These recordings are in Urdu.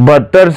72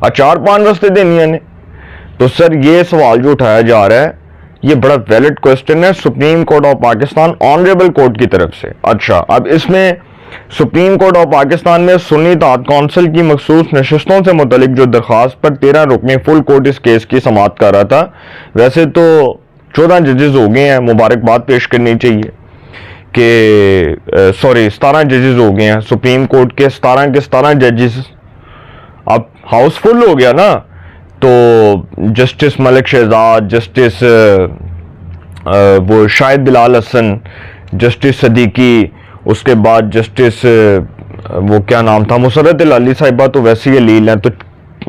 4 5 رستے دینی نے. تو سر یہ سوال جو اٹھایا جا رہا ہے یہ بڑا ویلڈ کوسچن ہے supreme court of Pakistan honourable court کی طرف سے. اچھا اب اس میں سپریم کورٹ آف پاکستان میں سنی اتحاد کونسل کی مخصوص نشستوں سے متعلق جو درخواست پر 13 رکنی فل کورٹ اس کیس کی سماعت کر رہا تھا. ویسے تو 14 ججز ہو گئے ہیں, مبارکباد پیش کرنی چاہیے کہ 17 ججز ہو گئے ہیں سپریم کورٹ کے 17 ججز. اب ہاؤس فل ہو گیا نا, تو جسٹس ملک شہزاد, جسٹس وہ شاہد بلال حسن, جسٹس صدیقی, اس کے بعد جسٹس وہ کیا نام تھا مسرت العلی صاحبہ تو ویسے ہی علیل ہیں. تو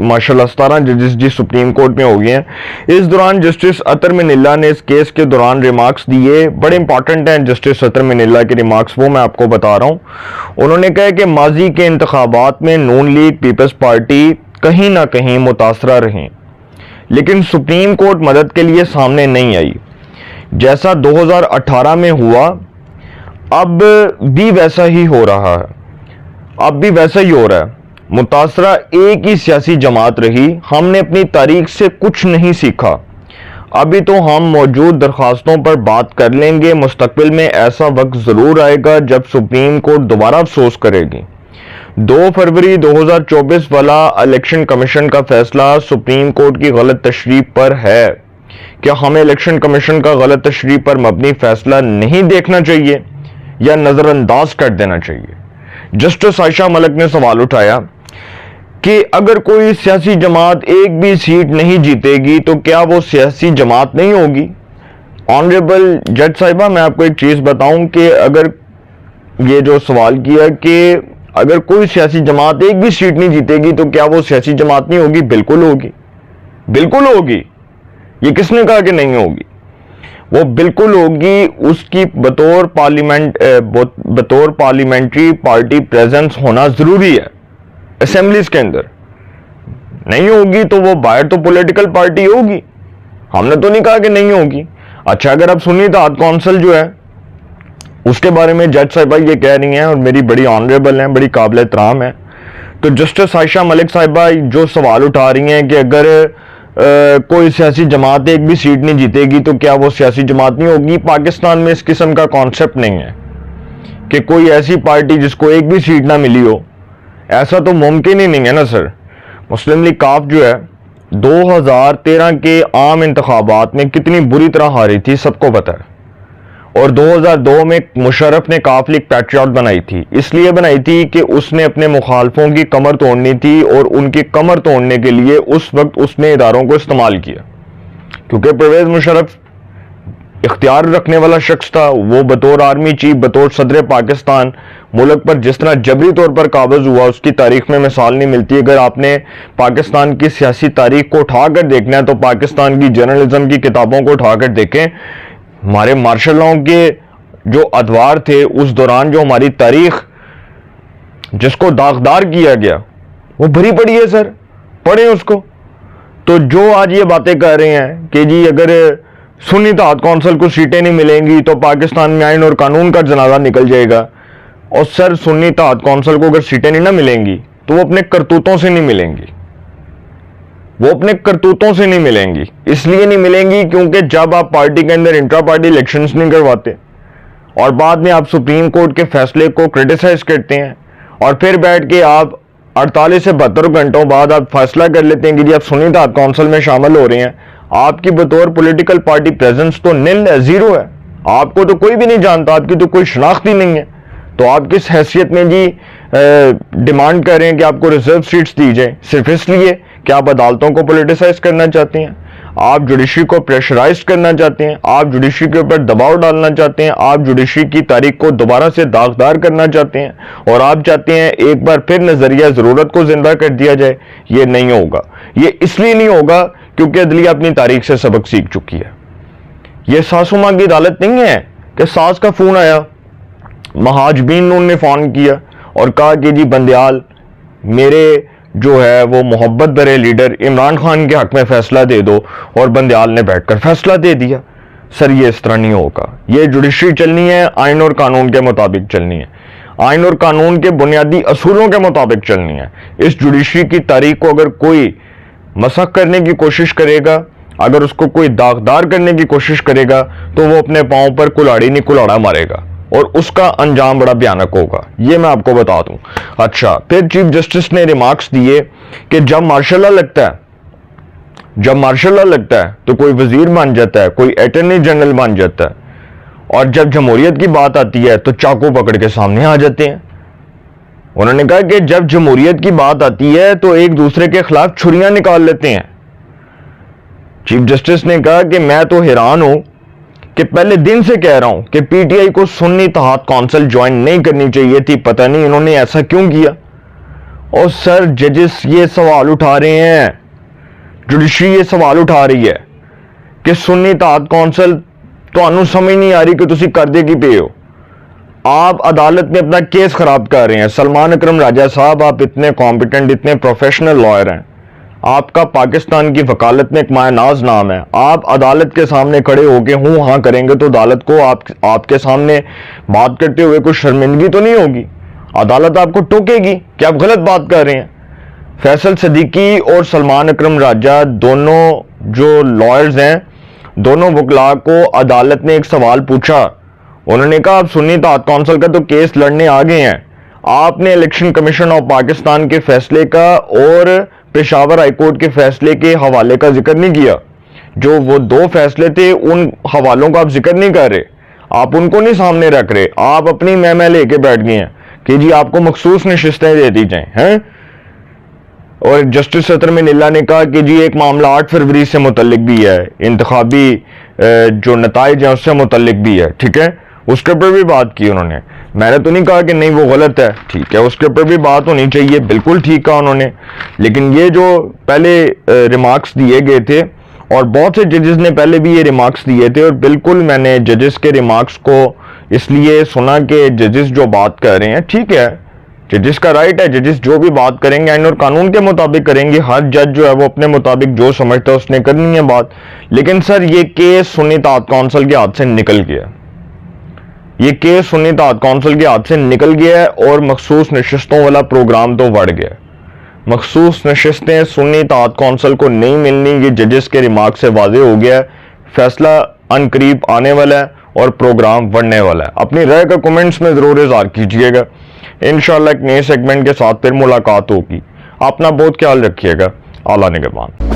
ماشاءاللہ 17 ججز جی سپریم کورٹ میں ہو گئے ہیں. اس دوران جسٹس اطہر منیلا نے اس کیس کے دوران ریمارکس دیے, بڑے امپورٹنٹ ہیں جسٹس اطہر منیلا کے ریمارکس, وہ میں آپ کو بتا رہا ہوں. انہوں نے کہا کہ ماضی کے انتخابات میں نون لیگ پیپلز پارٹی کہیں نہ کہیں متاثرہ رہیں, لیکن سپریم کورٹ مدد کے لیے سامنے نہیں آئی. جیسا 2018 میں ہوا اب بھی ویسا ہی ہو رہا ہے. متاثرہ ایک ہی سیاسی جماعت رہی. ہم نے اپنی تاریخ سے کچھ نہیں سیکھا. ابھی تو ہم موجود درخواستوں پر بات کر لیں گے, مستقبل میں ایسا وقت ضرور آئے گا جب سپریم کورٹ دوبارہ افسوس کرے گی. 2 فروری 2024 والا الیکشن کمیشن کا فیصلہ سپریم کورٹ کی غلط تشریح پر ہے. کیا ہمیں الیکشن کمیشن کا غلط تشریح پر مبنی فیصلہ نہیں دیکھنا چاہیے یا نظر انداز کر دینا چاہیے؟ جسٹس عائشہ ملک نے سوال اٹھایا کہ اگر کوئی سیاسی جماعت ایک بھی سیٹ نہیں جیتے گی تو کیا وہ سیاسی جماعت نہیں ہوگی؟ آنریبل جج صاحبہ میں آپ کو ایک چیز بتاؤں کہ اگر یہ جو سوال کیا کہ اگر کوئی سیاسی جماعت ایک بھی سیٹ نہیں جیتے گی تو کیا وہ سیاسی جماعت نہیں ہوگی؟ بالکل ہوگی, بالکل ہوگی. یہ کس نے کہا کہ نہیں ہوگی؟ وہ بالکل ہوگی. اس کی بطور پارلیمنٹری پارٹی پریزنس ہونا ضروری ہے اسمبلیز کے اندر. نہیں ہوگی تو وہ باہر تو پولیٹیکل پارٹی ہوگی. ہم نے تو نہیں کہا کہ نہیں ہوگی. اچھا اگر اب سنی اتحاد کونسل جو ہے اس کے بارے میں جج صاحبہ یہ کہہ رہی ہیں اور میری بڑی آنریبل ہیں, بڑی قابل احترام ہے, تو جسٹس عائشہ ملک صاحبہ جو سوال اٹھا رہی ہیں کہ اگر کوئی سیاسی جماعت ایک بھی سیٹ نہیں جیتے گی تو کیا وہ سیاسی جماعت نہیں ہوگی. پاکستان میں اس قسم کا کانسیپٹ نہیں ہے کہ کوئی ایسی پارٹی جس کو ایک بھی سیٹ نہ ملی ہو. ایسا تو ممکن ہی نہیں ہے نا سر. مسلم لیگ کاف جو ہے 2013 کے عام انتخابات میں کتنی بری طرح ہاری تھی سب کو پتہ ہے, اور 2002 میں مشرف نے کاف لیگ پیٹریاٹ بنائی تھی. اس لیے بنائی تھی کہ اس نے اپنے مخالفوں کی کمر توڑنی تھی, اور ان کی کمر توڑنے کے لیے اس وقت اس نے اداروں کو استعمال کیا, کیونکہ پرویز مشرف اختیار رکھنے والا شخص تھا. وہ بطور آرمی چیف, بطور صدر پاکستان ملک پر جس طرح جبری طور پر قابض ہوا اس کی تاریخ میں مثال نہیں ملتی. اگر آپ نے پاکستان کی سیاسی تاریخ کو اٹھا کر دیکھنا ہے تو پاکستان کی جرنلزم کی کتابوں کو اٹھا کر دیکھیں. ہمارے مارشل لاؤ کے جو ادوار تھے اس دوران جو ہماری تاریخ جس کو داغدار کیا گیا وہ بھری پڑی ہے سر, پڑھیں اس کو. تو جو آج یہ باتیں کہہ رہے ہیں کہ جی اگر سنی اتحاد کونسل کو سیٹیں نہیں ملیں گی تو پاکستان میں آئین اور قانون کا جنازہ نکل جائے گا, اور سر سنی اتحاد کونسل کو اگر سیٹیں نہیں نہ ملیں گی تو وہ اپنے کرتوتوں سے نہیں ملیں گی. وہ اپنے کرتوتوں سے نہیں ملیں گی. اس لیے نہیں ملیں گی کیونکہ جب آپ پارٹی کے اندر انٹرا پارٹی الیکشنز نہیں کرواتے اور بعد میں آپ سپریم کورٹ کے فیصلے کو کرٹیسائز کرتے ہیں اور پھر بیٹھ کے آپ 48 سے 72 گھنٹوں بعد آپ فیصلہ کر لیتے ہیں کہ جی آپ سنی اتحاد کونسل میں شامل ہو رہے ہیں, آپ کی بطور پولیٹیکل پارٹی پریزنس تو نل ہے, زیرو ہے. آپ کو تو کوئی بھی نہیں جانتا, آپ کی تو کوئی شناخت ہی نہیں ہے. تو آپ کس حیثیت میں جی ڈیمانڈ کر رہے ہیں کہ آپ کو ریزرو سیٹس دی جائیں؟ صرف اس لیے کہ آپ عدالتوں کو پولیٹیسائز کرنا چاہتے ہیں, آپ جوڈیشری کو پریشرائز کرنا چاہتے ہیں, آپ جوڈیشری کے اوپر دباؤ ڈالنا چاہتے ہیں, آپ جوڈیشری کی تاریخ کو دوبارہ سے داغدار کرنا چاہتے ہیں, اور آپ چاہتے ہیں ایک بار پھر نظریہ ضرورت کو زندہ کر دیا جائے. یہ نہیں ہوگا. یہ اس لیے نہیں ہوگا کیونکہ عدلیہ اپنی تاریخ سے سبق سیکھ چکی ہے. یہ ساسو ماں کی عدالت نہیں ہے کہ ساس کا فون آیا, مہاجبین نون نے فون کیا اور کہا کہ جی بندیال میرے جو ہے وہ محبت برے لیڈر عمران خان کے حق میں فیصلہ دے دو, اور بندیال نے بیٹھ کر فیصلہ دے دیا. سر یہ اس طرح نہیں ہوگا. یہ جوڈیشری چلنی ہے, آئین اور قانون کے مطابق چلنی ہے. آئین اور قانون کے بنیادی اصولوں کے مطابق چلنی ہے۔ اس جوڈیشری کی تاریخ کو اگر کوئی مسخ کرنے کی کوشش کرے گا، اگر اس کو کوئی داغدار کرنے کی کوشش کرے گا تو وہ اپنے پاؤں پر کلاڑی نہیں کلاڑا مارے گا، اور اس کا انجام بڑا بھیانک ہوگا، یہ میں آپ کو بتا دوں۔ اچھا، پھر چیف جسٹس نے ریمارکس دیے کہ جب مارشل لا لگتا ہے تو کوئی وزیر بن جاتا ہے، کوئی اٹارنی جنرل بن جاتا ہے، اور جب جمہوریت کی بات آتی ہے تو چاقو پکڑ کے سامنے آ جاتے ہیں۔ انہوں نے کہا کہ جب جمہوریت کی بات آتی ہے تو ایک دوسرے کے خلاف چھریاں نکال لیتے ہیں۔ چیف جسٹس نے کہا کہ میں تو حیران ہوں کہ پہلے دن سے کہہ رہا ہوں کہ پی ٹی آئی کو سنی اتحاد کونسل جوائن نہیں کرنی چاہیے تھی، پتہ نہیں انہوں نے ایسا کیوں کیا۔ اور سر ججز یہ سوال اٹھا رہے ہیں، جوڈیشری یہ سوال اٹھا رہی ہے کہ سنی اتحاد کونسل تو انہوں سمجھ نہیں آ رہی کہ تسی کردے کی پے ہو، آپ عدالت میں اپنا کیس خراب کر رہے ہیں۔ سلمان اکرم راجہ صاحب، آپ اتنے کمپیٹنٹ، اتنے پروفیشنل لائر ہیں، آپ کا پاکستان کی وکالت میں ایک مایہ ناز نام ہے، آپ عدالت کے سامنے کھڑے ہو کے ہوں ہاں کریں گے تو عدالت کو آپ کے سامنے بات کرتے ہوئے کوئی شرمندگی تو نہیں ہوگی؟ عدالت آپ کو ٹوکے گی کہ آپ غلط بات کر رہے ہیں۔ فیصل صدیقی اور سلمان اکرم راجہ دونوں جو لائرز ہیں، دونوں وکلاء کو عدالت نے ایک سوال پوچھا، انہوں نے کہا آپ سنی اتحاد کونسل کا تو کیس لڑنے آگے ہیں، آپ نے الیکشن کمیشن آف پاکستان کے فیصلے کا اور پشاور ہائی کورٹ کے فیصلے کے حوالے کا ذکر نہیں کیا۔ جو وہ دو فیصلے تھے ان حوالوں کا آپ ذکر نہیں کر رہے، آپ ان کو نہیں سامنے رکھ رہے، آپ اپنی میں لے کے بیٹھ گئے ہیں کہ جی آپ کو مخصوص نشستیں دے دی جائیں ہیں۔ اور جسٹس ستر میں نیلا نے کہا کہ جی ایک معاملہ 8 فروری سے متعلق بھی ہے، انتخابی جو نتائج ہیں اس سے متعلق بھی ہے، ٹھیک ہے، اس کے اوپر بھی بات کی انہوں نے۔ میں نے تو نہیں کہا کہ نہیں وہ غلط ہے، ٹھیک ہے، اس کے اوپر بھی بات ہونی چاہیے، بالکل ٹھیک کہا انہوں نے۔ لیکن یہ جو پہلے ریمارکس دیے گئے تھے، اور بہت سے ججز نے پہلے بھی یہ ریمارکس دیے تھے، اور بالکل میں نے ججز کے ریمارکس کو اس لیے سنا کہ ججز جو بات کر رہے ہیں ٹھیک ہے، ججز کا رائٹ ہے، ججز جو بھی بات کریں گے آئین اور قانون کے مطابق کریں گے، ہر جج جو ہے وہ اپنے مطابق جو سمجھتا ہے اس نے کرنی ہے بات۔ لیکن سر یہ کیس سنی اتحاد کونسل کے ہاتھ سے نکل گیا، یہ کیس سنی اتحاد کونسل کے ہاتھ سے نکل گیا ہے، اور مخصوص نشستوں والا پروگرام تو بڑھ گیا۔ مخصوص نشستیں سنی اتحاد کونسل کو نہیں ملنی، یہ ججز کے ریمارک سے واضح ہو گیا ہے، فیصلہ ان قریب آنے والا ہے اور پروگرام بڑھنے والا ہے۔ اپنی رائے کا کومنٹس میں ضرور اظہار کیجئے گا، انشاءاللہ ایک نئے سیگمنٹ کے ساتھ پھر ملاقات ہوگی۔ اپنا بہت خیال رکھیے گا، اعلیٰ نگہبان۔